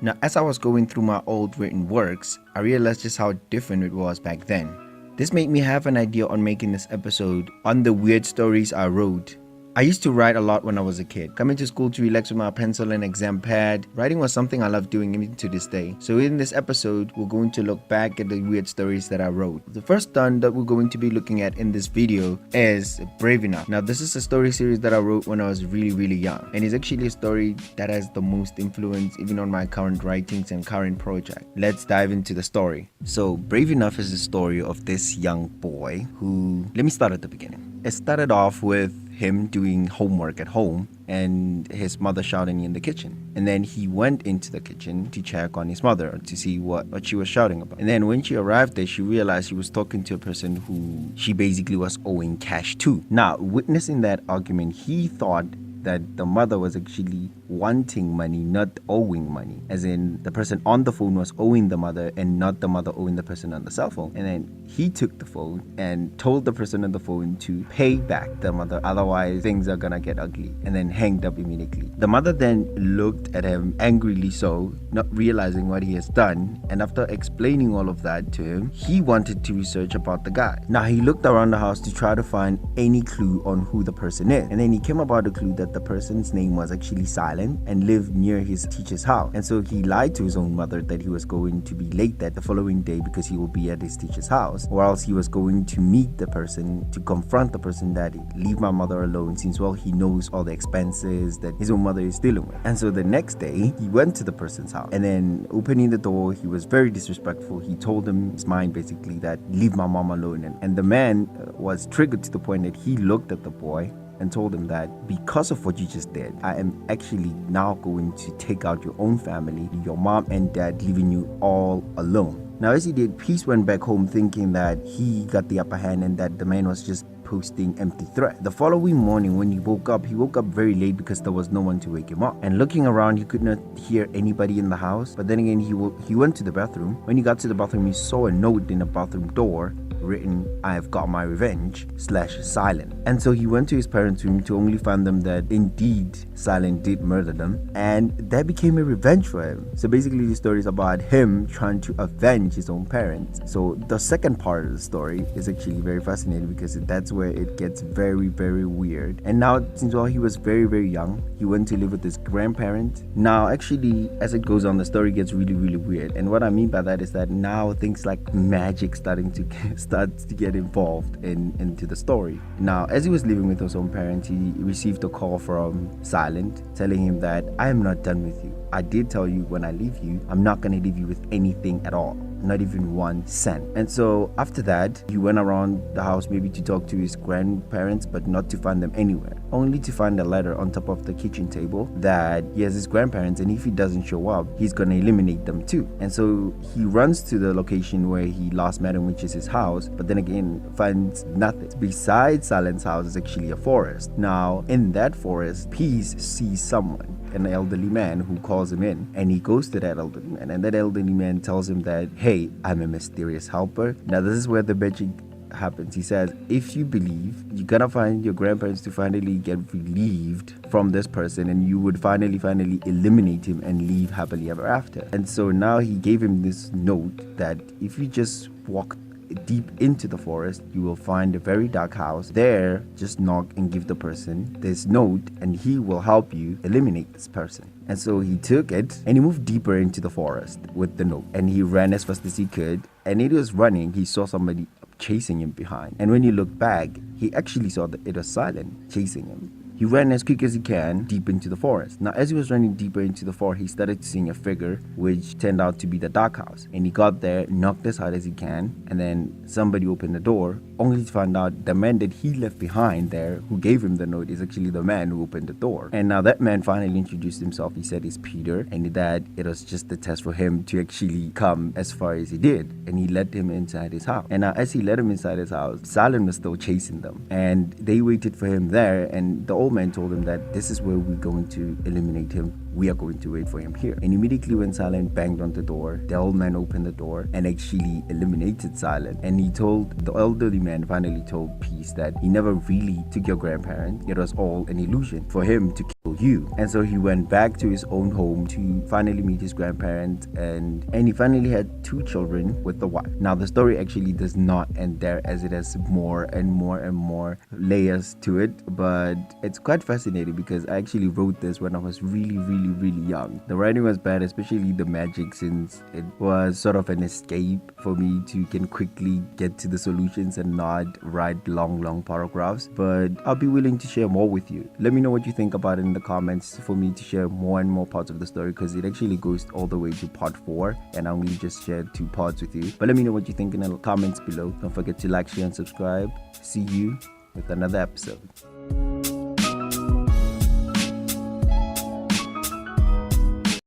Now, as I was going through my old written works, I realized just how different it was back then. This made me have an idea on making this episode on the weird stories I wrote. I used to write a lot when I was a kid. Coming to school to relax with my pencil and exam pad. Writing was something I love doing even to this day. So in this episode, we're going to look back at the weird stories that I wrote. The first one that we're going to be looking at in this video is Brave Enough. Now this is a story series that I wrote when I was really young. And it's actually a story that has the most influence even on my current writings and current project. Let's dive into the story. So Brave Enough is the story of this young boy who, let me start at the beginning. It started off with him doing homework at home and his mother shouting in the kitchen. And then he went into the kitchen to check on his mother to see what she was shouting about. And then when she arrived there, she realized she was talking to a person who she basically was owing cash to. Now, witnessing that argument, he thought that the mother was actually wanting money, not owing money. As in, the person on the phone was owing the mother and not the mother owing the person on the cell phone. And then he took the phone and told the person on the phone to pay back the mother, otherwise things are gonna get ugly, and then hanged up immediately. The mother then looked at him angrily, so not realizing what he has done, and after explaining all of that to him, he wanted to research about the guy. Now he looked around the house to try to find any clue on who the person is, and then he came about the clue that the person's name was actually Silent and lived near his teacher's house. And so he lied to his own mother that he was going to be late that the following day because he will be at his teacher's house, or else he was going to meet the person to confront the person that leave my mother alone, since well he knows all the expenses that his own mother is dealing with. And so the next day he went to the person's house, and then opening the door, he was very disrespectful. He told him his mind basically that leave my mom alone, and the man was triggered to the point that he looked at the boy and told him that because of what you just did, I am actually now going to take out your own family, your mom and dad, leaving you all alone. Now as he did, Peace went back home thinking that he got the upper hand and that the man was just posting empty threats. The following morning when he woke up very late because there was no one to wake him up. And looking around, he could not hear anybody in the house. But then again, he went to the bathroom. When he got to the bathroom, he saw a note in the bathroom door written, "I have got my revenge /Silent." And so he went to his parents' room to only find them that indeed Silent did murder them, and that became a revenge for him. So basically the story is about him trying to avenge his own parents. So the second part of the story is actually very fascinating because that's where it gets very weird. And now since while he was very young, he went to live with his grandparents. Now actually as it goes on, the story gets really weird, and what I mean by that is that now things like magic starts to get involved into the story. Now as he was living with his own parents, he received a call from Silent telling him that I am not done with you. I did tell you when I leave you, I'm not going to leave you with anything at all, not even 1 cent. And so after that, he went around the house maybe to talk to his grandparents, but not to find them anywhere, only to find a letter on top of the kitchen table that he has his grandparents, and if he doesn't show up, he's going to eliminate them too. And so he runs to the location where he last met him, which is his house, but then again finds nothing. Besides Silent's house is actually a forest. Now in that forest, Peace sees someone, an elderly man, who calls him in, and he goes to that elderly man, and that elderly man tells him that, hey, I'm a mysterious helper. Now this is where the magic happens. He says, if you believe, you're gonna find your grandparents to finally get relieved from this person, and you would finally eliminate him and live happily ever after. And so now he gave him this note that if you just walk deep into the forest, you will find a very dark house. There, just knock and give the person this note, and he will help you eliminate this person. And so he took it and he moved deeper into the forest with the note, and he ran as fast as he could. And it was running, he saw somebody chasing him behind, and when he looked back, he actually saw that it was Silent chasing him. He ran as quick as he can deep into the forest. Now as he was running deeper into the forest, he started seeing a figure which turned out to be the dark house. And he got there, knocked as hard as he can, and then somebody opened the door, only to find out the man that he left behind there who gave him the note is actually the man who opened the door. And now that man finally introduced himself. He said he's Peter, and that it was just a test for him to actually come as far as he did. And he led him inside his house. And now as he led him inside his house, Silent was still chasing them, and they waited for him there, and the old man told him that this is where we're going to eliminate him. We are going to wait for him here. And immediately when Silent banged on the door, the old man opened the door and actually eliminated Silent. And he told, the elderly man finally told Peace that he never really took your grandparents. It was all an illusion for him to kill you. And so he went back to his own home to finally meet his grandparents, and he finally had 2 children with the wife. Now the story actually does not end there, as it has more and more and more layers to it, but it's quite fascinating because I actually wrote this when I was really young. The writing was bad, especially the magic, since it was sort of an escape for me to can quickly get to the solutions and not write long paragraphs. But I'll be willing to share more with you. Let me know what you think about it in the comments for me to share more and more parts of the story, because it actually goes all the way to part 4 and I only just shared 2 parts with you. But let me know what you think in the comments below. Don't forget to like, share and subscribe. See you with another episode.